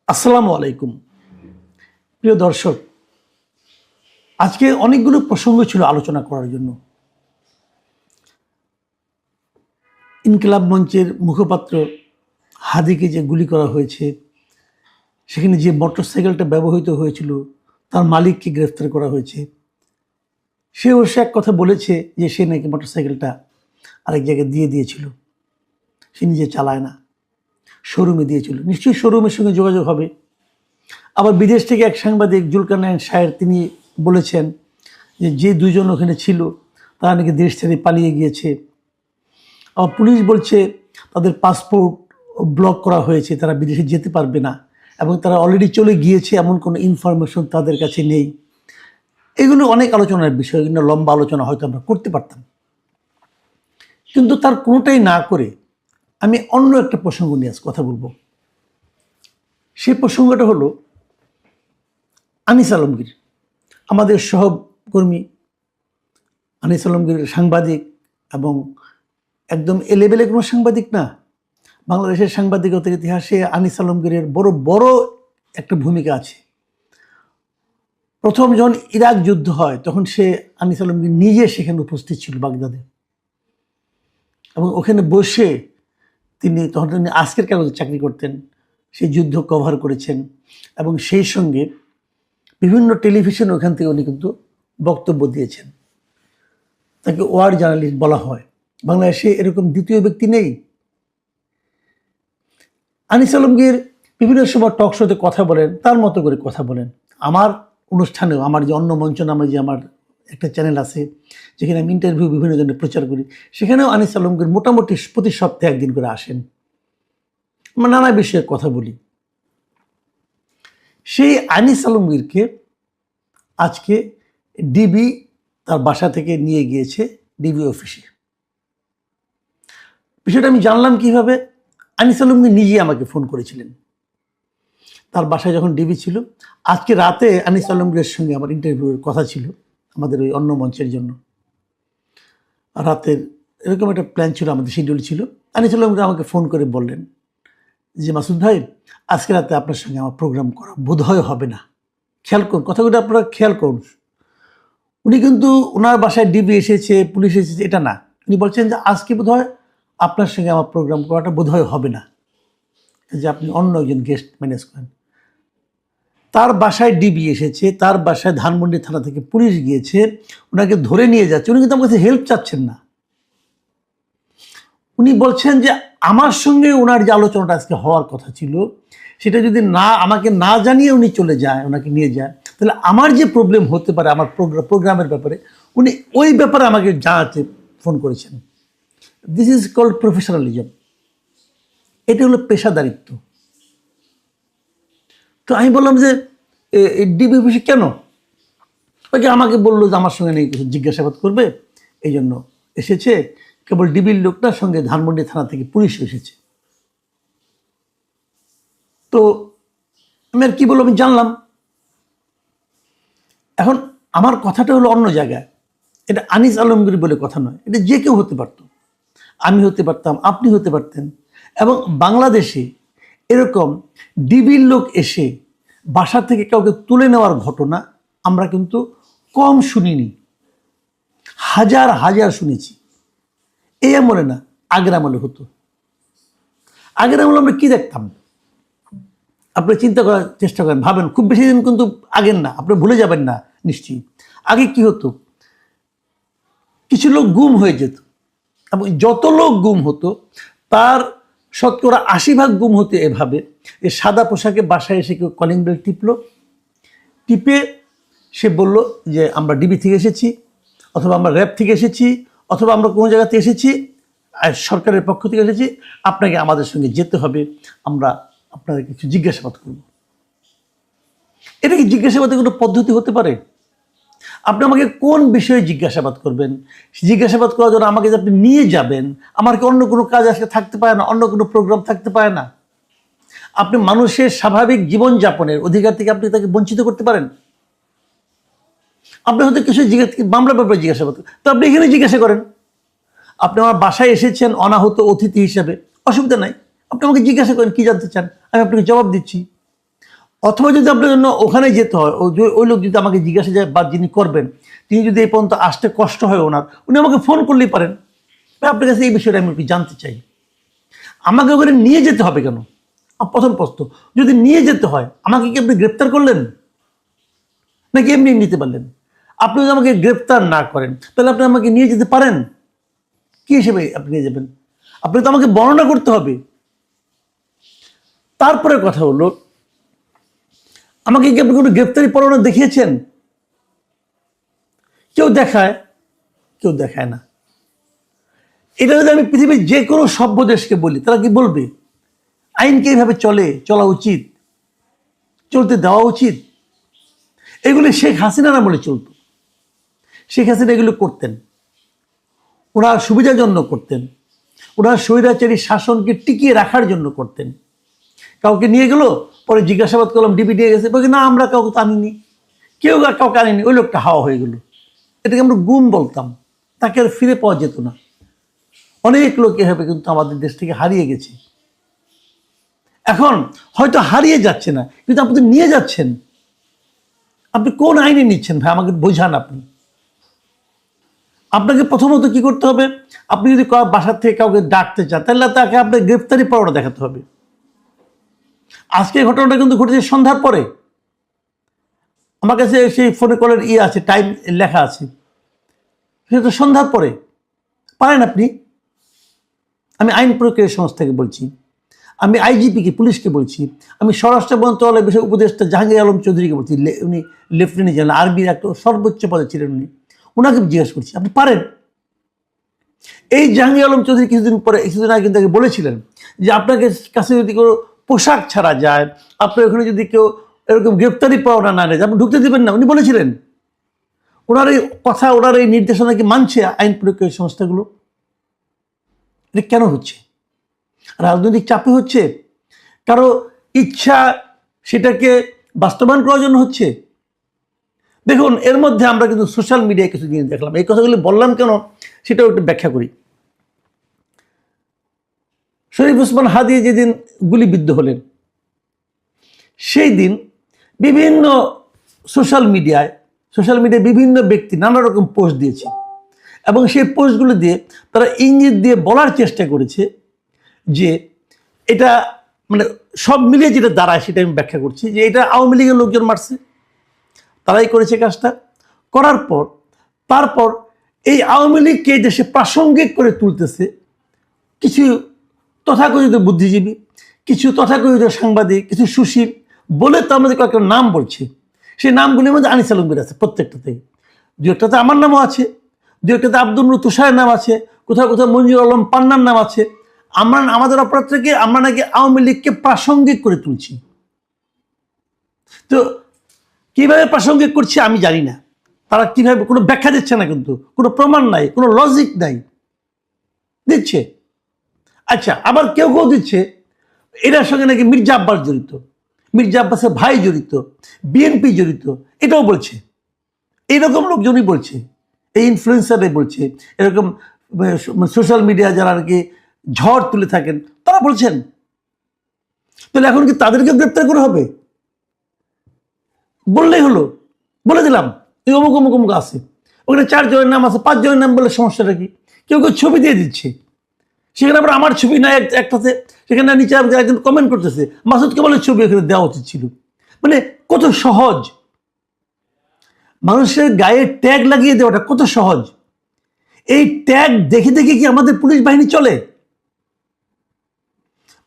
আসসালামু আলাইকুম। প্রিয় দর্শক, আজকে অনেকগুলো প্রসঙ্গ ছিল আলোচনা করার জন্য। ইনকিলাব মঞ্চের মুখপাত্র হাদিকে যে গুলি করা হয়েছে, সেখানে যে মোটরসাইকেলটা ব্যবহৃত হয়েছিল তার মালিককে গ্রেফতার করা হয়েছে। সে অবশ্য এক কথা বলেছে যে সে নাকি মোটরসাইকেলটা আরেক জায়গায় দিয়ে দিয়েছিল, সে নিজে চালায় না, শোরুমে দিয়েছিল। নিশ্চয়ই শোরুমের সঙ্গে যোগাযোগ হবে। আবার বিদেশ থেকে এক সাংবাদিক জুলকারনাইন শাহের তিনি বলেছেন যে দুজন ওখানে ছিল তারা নাকি দেশ ছেড়ে পালিয়ে গিয়েছে। আবার পুলিশ বলছে তাদের পাসপোর্ট ব্লক করা হয়েছে, তারা বিদেশে যেতে পারবে না এবং তারা অলরেডি চলে গিয়েছে, এমন কোনো ইনফরমেশন তাদের কাছে নেই। এগুলো অনেক আলোচনার বিষয়, এগুলো লম্বা আলোচনা হয়তো আমরা করতে পারতাম, কিন্তু তার কোনোটাই না করে আমি অন্য একটা প্রসঙ্গ নিয়ে আজ কথা বলবো। সেই প্রসঙ্গটা হলো আনিস আলমগীর, আমাদের সহকর্মী আনিস আলমগীর সাংবাদিক, এবং একদম এলেবেলে কোনো সাংবাদিক না। বাংলাদেশের সাংবাদিকতার ইতিহাসে আনিস আলমগীরের বড় বড় একটা ভূমিকা আছে। প্রথম যখন ইরাক যুদ্ধ হয় তখন আনিস আলমগীর নিজে সেখানে উপস্থিত ছিল বাগদাদে, এবং ওখানে বসে তিনি আজকের কাগজে চাকরি করতেন, সেই যুদ্ধ কভার করেছেন এবং সেই সঙ্গে বিভিন্ন টেলিভিশন ওখান থেকে উনি কিন্তু বক্তব্য দিয়েছেন। তাকে ওয়ার জার্নালিস্ট বলা হয়। বাংলাদেশে এরকম দ্বিতীয় ব্যক্তি নেই। আনিস আলমগীর বিভিন্ন সময় টক শোতে কথা বলেন, তার মতো করে কথা বলেন। আমার অনুষ্ঠানেও, আমার যে অন্য মঞ্চ নামে যে আমার একটা চ্যানেল আছে যেখানে আমি ইন্টারভিউ বিভিন্ন জনের প্রচার করি, সেখানেও আনিস আলমগীর মোটামুটি প্রতি সপ্তাহে একদিন করে আসেন, আমরা নানা বিষয়ে কথা বলি। সেই আনিস আলমগীরকে আজকে ডিবি তার বাসা থেকে নিয়ে গিয়েছে ডিবি অফিসে। বিষয়টা আমি জানলাম কিভাবে? আনিস আলমগীর নিজেই আমাকে ফোন করেছিলেন। তার বাসায় যখন ডিবি ছিল, আজকে রাতে আনিস আলমগীরের সঙ্গে আমার ইন্টারভিউয়ের কথা ছিল আমাদের ওই অন্য মঞ্চের জন্য। রাতের এরকম একটা প্ল্যান ছিল, আমাদের শিডিউল ছিল। আনিস আলমগীর আমাকে ফোন করে বললেন যে মাসুদ ভাই, আজকে রাতে আপনার সঙ্গে আমার প্রোগ্রাম করা বোধহয় হবে না। খেয়াল করুন, কথাগুলো আপনারা খেয়াল করুন। উনি কিন্তু ওনার বাসায় ডিবি এসেছে, পুলিশ এসেছে, এটা না। উনি বলছেন যে আজকে বোধহয় আপনার সঙ্গে আমার প্রোগ্রাম করাটা বোধহয় হবে না, যে আপনি অন্য একজন গেস্ট ম্যানেজ করেন। তার বাসায় ডিবি এসেছে, তার বাসায় ধানমন্ডি থানা থেকে পুলিশ গিয়েছে, ওনাকে ধরে নিয়ে যাচ্ছে। উনি কিন্তু আমার কাছে হেল্প চাচ্ছেন না। উনি বলছেন যে আমার সঙ্গে ওনার যে আলোচনাটা আজকে হওয়ার কথা ছিল, সেটা যদি আমাকে না জানিয়ে উনি চলে যায়, ওনাকে নিয়ে যায়, তাহলে আমার যে প্রবলেম হতে পারে আমার প্রোগ্রামের ব্যাপারে, উনি ওই ব্যাপারে আমাকে জানাতে ফোন করেছেন। This is called professionalism. এটা হলো পেশাদারিত্ব। তো আমি বললাম যে ডিবি অফিসে কেন? ওকে আমাকে বললো যে আমার সঙ্গে নেই কিছু জিজ্ঞাসাবাদ করবে, এই জন্য এসেছে। কেবল ডিবির লোকটার সঙ্গে ধানমন্ডি থানা থেকে পুলিশ এসেছে। তো আমি আর কি বলবো, আমি জানলাম। এখন আমার কথাটা হলো অন্য জায়গায়। এটা আনিস আলমগীর বলে কথা নয়, এটা যে কেউ হতে পারত। আমি হতে পারতাম, আপনি হতে পারতেন। এবং বাংলাদেশে এরকম ডিবির লোক এসে বাসা থেকে কাউকে তুলে নেওয়ার ঘটনা আমরা কিন্তু কম শুনিনি, হাজার হাজার শুনেছি। এই আমলে না, আগের আমলে হতো। আগের আমলে আমরা কি দেখতাম? আপনি চিন্তা করার চেষ্টা করেন, ভাবেন, খুব বেশি দিন কিন্তু আগের না, আপনি ভুলে যাবেন না নিশ্চয়ই। আগে কি হতো? কিছু লোক গুম হয়ে যেত, এবং যত লোক গুম হতো তার 80% গুম হতো এভাবে যে সাদা পোশাকে বাসায় এসে কেউ কলিং বেল টিপে সে বলল যে আমরা ডিবি থেকে এসেছি, অথবা আমরা র্যাব থেকে এসেছি, অথবা আমরা কোনো জায়গাতে এসেছি, সরকারের পক্ষ থেকে এসেছি, আপনাকে আমাদের সঙ্গে যেতে হবে, আমরা আপনাদের কিছু জিজ্ঞাসাবাদ করব। এটা কি জিজ্ঞাসাবাদের কোনো পদ্ধতি হতে পারে? আপনি আমাকে কোন বিষয়ে জিজ্ঞাসাবাদ করবেন? জিজ্ঞাসাবাদ করার জন্য আমাকে যে আপনি নিয়ে যাবেন, আমার কি অন্য কোনো কাজ আজকে থাকতে পারে না? অন্য কোনো প্রোগ্রাম থাকতে পারে না? আপনি মানুষের স্বাভাবিক জীবনযাপনের অধিকার থেকে আপনি তাকে বঞ্চিত করতে পারেন? আপনি হয়তো কিছু মামলার ব্যাপারে জিজ্ঞাসাবাদ করেন, তো আপনি এখানে জিজ্ঞাসা করেন। আপনি আমার বাসায় এসেছেন অনাহূত অতিথি হিসেবে, অসুবিধা নাই, আপনি আমাকে জিজ্ঞাসা করেন কি জানতে চান, আমি আপনাকে জবাব দিচ্ছি। অথবা যদি আপনার জন্য ওখানে যেতে হয়, ওই লোক যদি আমাকে জিজ্ঞাসা যায় বা যিনি করবেন তিনি যদি এই পর্যন্ত আসতে কষ্ট হয় ওনার, উনি আমাকে ফোন করলেই পারেন, আপনার কাছে এই বিষয়টা আমি একটু জানতে চাই, আমাকে ওখানে নিয়ে যেতে হবে কেন? প্রথম প্রশ্ন, যদি নিয়ে যেতে হয় আমাকে কি আপনি গ্রেপ্তার করলেন নাকি এমনি নিতে পারলেন? আপনি যদি আমাকে গ্রেপ্তার না করেন তাহলে আপনি আমাকে নিয়ে যেতে পারেন, কি হিসেবে আপনি নিয়ে যাবেন? আপনি তো আমাকে বর্ণনা করতে হবে। তারপরে কথা হলো, আমাকে কি আপনি কোনো গ্রেপ্তারি পরোয়ানা দেখিয়েছেন? কেউ দেখায়, কেউ দেখায় না। এটা যদি আমি পৃথিবীর যে কোনো সভ্য দেশকে বলি, তারা কি বলবে আইনকে এইভাবে চলা উচিত, চলতে দেওয়া উচিত? এগুলি শেখ হাসিনার আমলে চলত। শেখ হাসিনা এগুলো করতেন, ওনার সুবিধার জন্য করতেন, ওনার স্বৈরাচারী শাসনকে টিকিয়ে রাখার জন্য করতেন। কাউকে নিয়ে গেল, পরে জিজ্ঞাসাবাদ করলাম ডিবি নিয়ে গেছে, বলছি না আমরা কাউকে তো আনিনি, কেউ কাউকে আনিনি, ওই লোকটা হাওয়া হয়ে গেল। এটাকে আমরা গুম বলতাম, তাকে আর ফিরে পাওয়া যেত না। অনেক লোক এভাবে কিন্তু আমাদের দেশ থেকে হারিয়ে গেছে। এখন হয়তো হারিয়ে যাচ্ছে না, কিন্তু আপনি তো নিয়ে যাচ্ছেন। আপনি কোন আইনে নিচ্ছেন ভাই, আমাকে বোঝান। আপনাকে প্রথমত কি করতে হবে, আপনি যদি বাসার থেকে কাউকে ডাকতে চান তাহলে তাকে আপনার গ্রেফতারি পরোয়ানা দেখাতে হবে। আজকে ঘটনাটা কিন্তু ঘটেছে সন্ধ্যার পরে। আমার কাছে সেই ফোনে কলের আছে, টাইম লেখা আছে, সেটা তো সন্ধ্যার পরে। পারেন আপনি? আমি আইন প্রক্রিয়া সংস্থাকে বলছি, আমি আইজিপিকে, পুলিশকে বলছি, আমি স্বরাষ্ট্র মন্ত্রণালয়ের বিষয় উপদেষ্টা জাহাঙ্গীর আলম চৌধুরীকে বলছি, উনি লেফটেন্যান্ট জেনারেল, আর্মির একটা সর্বোচ্চ পদে ছিলেন উনি, ওনাকে জিজ্ঞেস করছি আপনি পারেন? এই জাহাঙ্গীর আলম চৌধুরী কিছুদিন আগে কিন্তু বলেছিলেন যে আপনাকে কাছে যদি কোনো পোশাক ছাড়া যায়, আপনার ওখানে যদি কেউ এরকম গ্রেপ্তারি পরোয়ানা না নেয়, আপনি ঢুকতে দেবেন না, উনি বলেছিলেন। ওনার এই কথা, ওনার এই নির্দেশনা কি মানছে আইন প্রক্রিয়া সংস্থাগুলো? এটা কেন হচ্ছে? রাজনৈতিক চাপে হচ্ছে? কারো ইচ্ছা সেটাকে বাস্তবায়ন করার জন্য হচ্ছে? দেখুন, এর মধ্যে আমরা কিন্তু সোশ্যাল মিডিয়ায় কিছু জিনিস দেখলাম। এই কথাগুলি বললাম কেন সেটাও একটু ব্যাখ্যা করি। শরীফ ওসমান হাদি যেদিন গুলিবিদ্ধ হলেন, সেই দিন বিভিন্ন সোশ্যাল মিডিয়ায় বিভিন্ন ব্যক্তি নানা রকম পোস্ট দিয়েছে, এবং সেই পোস্টগুলো দিয়ে তারা ইঙ্গিত দিয়ে বলার চেষ্টা করেছে যে এটা মানে সব মিলিয়ে যেটা দাঁড়ায় সেটা আমি ব্যাখ্যা করছি, যে এটা আওয়ামী লীগের লোকজন মারছে, তারাই করেছে কাজটা। করার পর তারপর এই আওয়ামী লীগকে দেশে প্রাসঙ্গিক করে তুলতেছে কিছু তথাকথিত বুদ্ধিজীবী, কিছু তথাকথিত সাংবাদিক, কিছু সুশীল, বলে তো আমাদের কয়েকটা নাম বলছে। সেই নামগুলির মধ্যে আনিস আলমগীর আছে প্রত্যেকটাতেই, দু একটাতে আমার নামও আছে, দু একটাতে আব্দুল নূর তুষারের নাম আছে, কোথাও কোথাও মঞ্জুর আলম পান্নার নাম আছে। আমাদের অপরাধ থেকে আমরা নাকি আওয়ামী লীগকে প্রাসঙ্গিক করে তুলছি। তো কিভাবে প্রাসঙ্গিক করছে আমি জানি না, তারা কিভাবে, কোনো ব্যাখ্যা দিচ্ছে না, কিন্তু কোনো প্রমাণ নাই, কোনো লজিক নাই, দিচ্ছে। আচ্ছা, আবার কেউ কেউ দিচ্ছে এটার সঙ্গে নাকি মির্জা আব্বাস জড়িত, মির্জা আব্বাসের ভাই জড়িত, বিএনপি জড়িত, এটাও বলছে। এইরকম লোকজনই বলছে, এই ইনফ্লুয়েন্সাররাই বলছে, এরকম সোশ্যাল মিডিয়া যারা আর কি ঝড় তুলে থাকেন তারা বলছেন। তাহলে এখন কি তাদেরকে গ্রেপ্তার করা হবে? বললেই হলো, বলে দিলাম এই অমুক অমুক অমুক আছে, ওখানে 4 জনের নাম আছে, 5 জনের নাম বলে সমস্যাটা কি? কেউ কেউ ছবি দিয়ে দিচ্ছে, সেখানে আবার আমার ছবি নাই একটাতে, সেখানে নিচে একজন কমেন্ট করতেছে মাসুদ কামালের ছবি এখানে দেওয়া উচিত ছিল। মানে কত সহজ, মানুষের গায়ে ট্যাগ লাগিয়ে দেওয়াটা কত সহজ। এই ট্যাগ দেখে দেখে কি আমাদের পুলিশ বাহিনী চলে?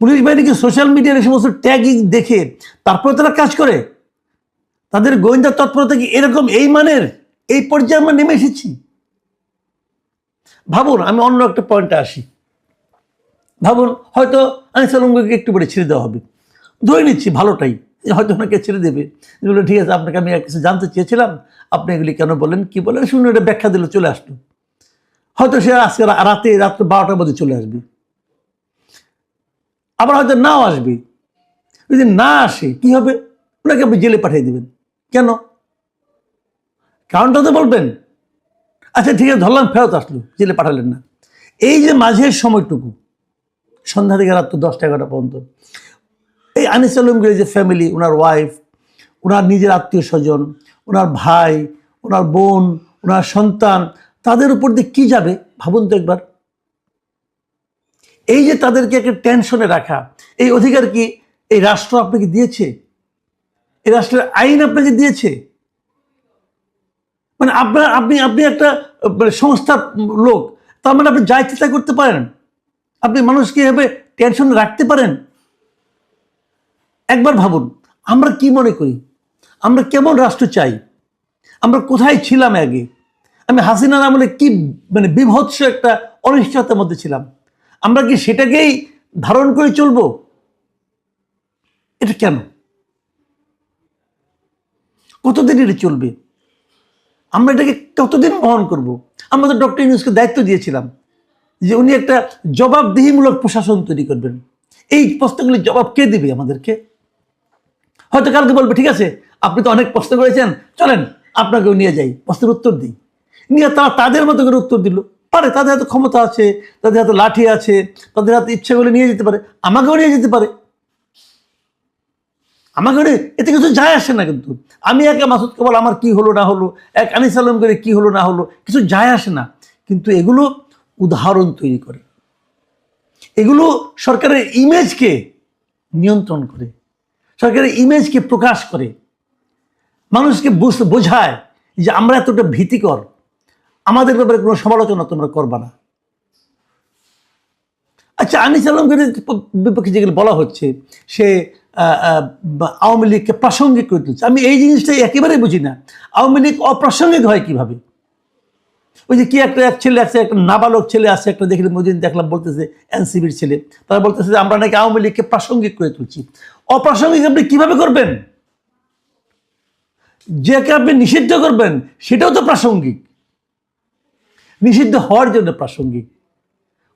পুলিশ বাহিনীকে সোশ্যাল মিডিয়ার এই সমস্ত ট্যাগিং দেখে তারপরে তারা কাজ করে? তাদের গোয়েন্দা তৎপরতা কি এরকম এই মানের, এই পর্যায়ে আমরা নেমে এসেছি? ভাবুন, আমি অন্য একটা পয়েন্টে আসি। ভাবুন, হয়তো আনিস আলমগীরকে একটু পরে ছেড়ে দেওয়া হবে, ধরে নিচ্ছি ভালোটাই, হয়তো ওনাকে ছেড়ে দেবে, এগুলো ঠিক আছে, আপনাকে আমি কিছু জানতে চেয়েছিলাম, আপনি এগুলি কেন বললেন, কি বললেন শুনে এটা ব্যাখ্যা দিলে চলে আসলো। হয়তো সে আজকে রাত্রে 12টার মধ্যে চলে আসবে, আবার হয়তো নাও আসবে। যদি না আসে কি হবে? ওনাকে আপনি জেলে পাঠিয়ে দেবেন কেন? কারণটা তো বলবেন। আচ্ছা ঠিক আছে, ধরলাম ফেরত আসলো, জেলে পাঠালেন না। এই যে মাঝের সময়টুকু, সন্ধ্যা থেকে রাত 10টা 11টা পর্যন্ত, এই আনিস আলমগীরের যে ফ্যামিলি, ওনার ওয়াইফ, ওনার নিজের আত্মীয় স্বজন, ওনার ভাই, ওনার বোন, ওনার সন্তান, তাদের উপর দিয়ে কী যাবে ভাবুন তো একবার। এই যে তাদেরকে একটা টেনশনে রাখা, এই অধিকার কি এই রাষ্ট্র আপনাকে দিয়েছে? এই রাষ্ট্রের আইন আপনাকে দিয়েছে? মানে আপনি একটা সংস্থার লোক, তার মানে আপনি যা ইচ্ছে তাই করতে পারেন? আপনি মানুষকে এভাবে টেনশন রাখতে পারেন? একবার ভাবুন, আমরা কি মনে করি, আমরা কেমন রাষ্ট্র চাই, আমরা কোথায় ছিলাম আগে? আমি হাসিনার আমলে কি মানে বিভৎস একটা অনিশ্চয়তার মধ্যে ছিলাম, আমরা কি সেটাকেই ধারণ করে চলবো? এটা কেন? কতদিন এটা চলবে? আমরা এটাকে কতদিন বহন করব? আমরা তো ডক্টর ইউনূসকে দায়িত্ব দিয়েছিলাম যে উনি একটা জবাবদিহিমূলক প্রশাসন তৈরি করবেন। এই প্রশ্নগুলির জবাব কে দিবে আমাদেরকে? হয়তো কালকে বলবে, ঠিক আছে আপনি তো অনেক প্রশ্ন করেছেন, চলেন আপনাকেও নিয়ে যাই, প্রশ্নের উত্তর দিই। নিয়ে তারা তাদের মতো করে উত্তর দিল। পারে, তাদের হাতে ক্ষমতা আছে, তাদের হাতে লাঠি আছে, তাদের হাতে ইচ্ছা করলে নিয়ে যেতে পারে, আমাকেও নিয়ে যেতে পারে। আমাকে এতে কিছু যায় আসে না। কিন্তু আমি একা মাসুদ কেবল আমার কি হলো না হলো, এক আনিস আলম করে কি হলো না হলো, কিছু যায় আসে না। কিন্তু এগুলো উদাহরণ তৈরি করে, এগুলো সরকারের ইমেজকে নিয়ন্ত্রণ করে, সরকারের ইমেজকে প্রকাশ করে, মানুষকে বোঝায় যে আমরা এতটা ভীতিকর, আমাদের ব্যাপারে কোনো সমালোচনা তোমরা করবা না। আচ্ছা, আনিস আলমগীর বিপক্ষে যেগুলো বলা হচ্ছে, সে আওয়ামী লীগকে প্রাসঙ্গিক করে তুলছে, আমি এই জিনিসটাই একেবারেই বুঝি না। আওয়ামী লীগ অপ্রাসঙ্গিক হয় কিভাবে? ওই যে কি একটা এক ছেলে আছে, একটা নাবালক ছেলে আছে, একটা দেখলে মদিন দেখলাম বলতেছে, এনসিবির ছেলে, তারা বলতেছে যে আমরা নাকি আওয়ামী লীগকে প্রাসঙ্গিক করে তুলছি। অপ্রাসঙ্গিক আপনি কিভাবে করবেন? যাকে আপনি নিষিদ্ধ করবেন সেটাও তো প্রাসঙ্গিক, নিষিদ্ধ হওয়ার জন্য প্রাসঙ্গিক।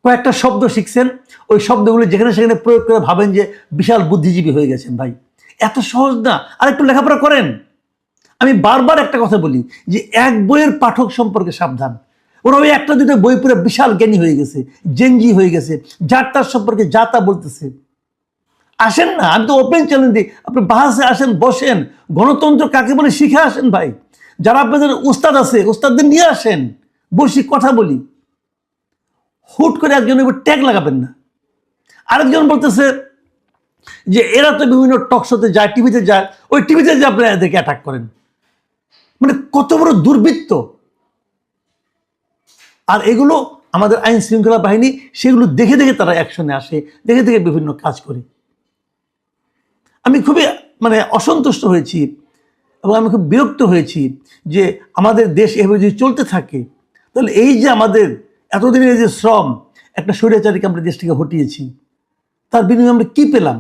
কয়েকটা শব্দ শিখছেন, ওই শব্দগুলো যেখানে সেখানে প্রয়োগ করে ভাবেন যে বিশাল বুদ্ধিজীবী হয়ে গেছেন। ভাই, এত সহজ না, আর একটু লেখাপড়া করেন। আমি বারবার একটা কথা বলি যে এক বইয়ের পাঠক সম্পর্কে সাবধান। ওরা ওই একটা দুটো বই পড়ে বিশাল জ্ঞানী হয়ে গেছে, জেনজি হয়ে গেছে, যার তার সম্পর্কে যা তা বলতেছে। আসেন না, আমি তো ওপেন চ্যালেঞ্জ দিই, আপনি বাহাসে আসেন, বসেন, গণতন্ত্র কাকে বলে শিখে আসেন ভাই। যারা আপনাদের উস্তাদ আছে, উস্তাদদের নিয়ে আসেন, বসি কথা বলি। হুট করে একজনের উপর ট্যাগ লাগাবেন না। আরেকজন বলতেছে যে এরা তো বিভিন্ন টক শোতে যায়, টিভিতে যায়, ওই টিভিতে যে আপনারা এদেরকে অ্যাটাক করেন। মানে কত বড় দুর্বৃত্ত! আর এগুলো আমাদের আইন শৃঙ্খলা বাহিনী সেগুলো দেখে দেখে তারা অ্যাকশনে আসে, দেখে দেখে বিভিন্ন কাজ করে। আমি খুবই মানে অসন্তুষ্ট হয়েছি এবং আমি খুব বিরক্ত হয়েছি যে আমাদের দেশ এভাবে যদি চলতে থাকে, তাহলে এই যে আমাদের এতদিনের যে শ্রম, একটা স্বৈরাচারীকে আমরা দেশ থেকে হটিয়েছি, তার বিনিময়ে আমরা কি পেলাম?